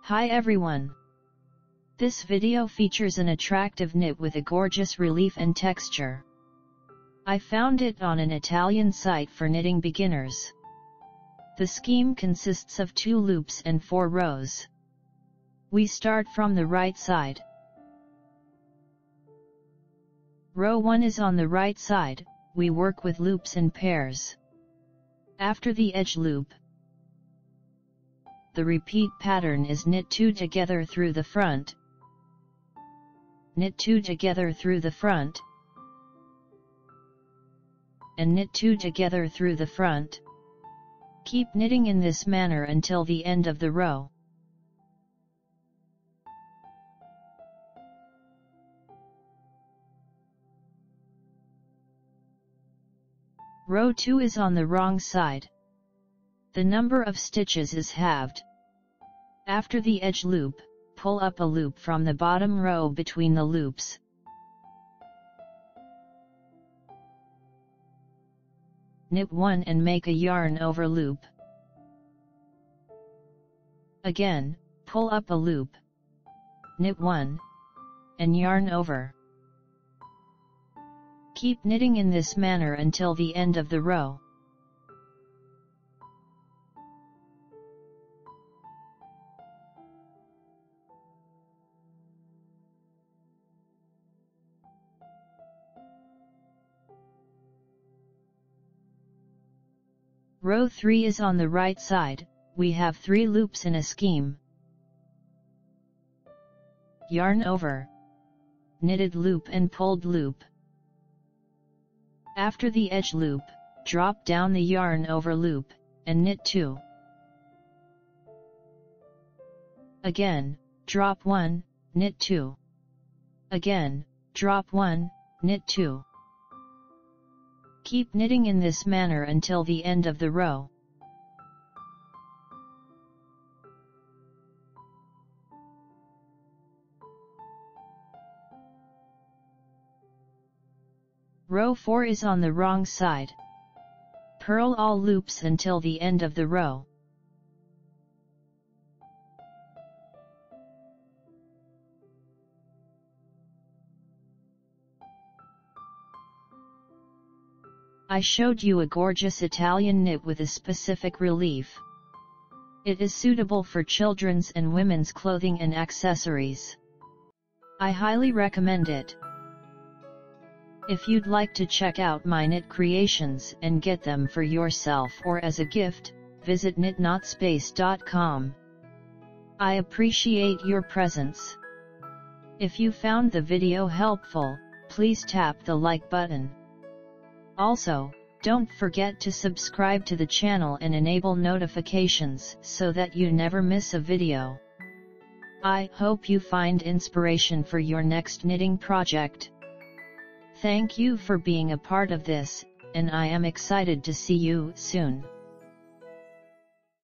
Hi everyone! This video features an attractive knit with a gorgeous relief and texture. I found it on an Italian site for knitting beginners. The scheme consists of 2 loops and 4 rows. We start from the right side. Row 1 is on the right side. We work with loops in pairs. After the edge loop, the repeat pattern is knit 2 together through the front, knit 2 together through the front, and knit 2 together through the front. Keep knitting in this manner until the end of the row. Row 2 is on the wrong side. The number of stitches is halved. After the edge loop, pull up a loop from the bottom row between the loops. Knit 1 and make a yarn over loop. Again, pull up a loop, knit 1, and yarn over. Keep knitting in this manner until the end of the row. Row 3 is on the right side. We have 3 loops in a scheme. Yarn over, knitted loop and pulled loop. After the edge loop, drop down the yarn over loop, and knit 2. Again, drop 1, knit 2. Again, drop 1, knit 2. Keep knitting in this manner until the end of the row. Row 4 is on the wrong side. Purl all loops until the end of the row. I showed you a gorgeous Italian knit with a specific relief. It is suitable for children's and women's clothing and accessories. I highly recommend it. If you'd like to check out my knit creations and get them for yourself or as a gift, visit knitnotspace.com. I appreciate your presence. If you found the video helpful, please tap the like button. Also, don't forget to subscribe to the channel and enable notifications so that you never miss a video. I hope you find inspiration for your next knitting project. Thank you for being a part of this, and I am excited to see you soon.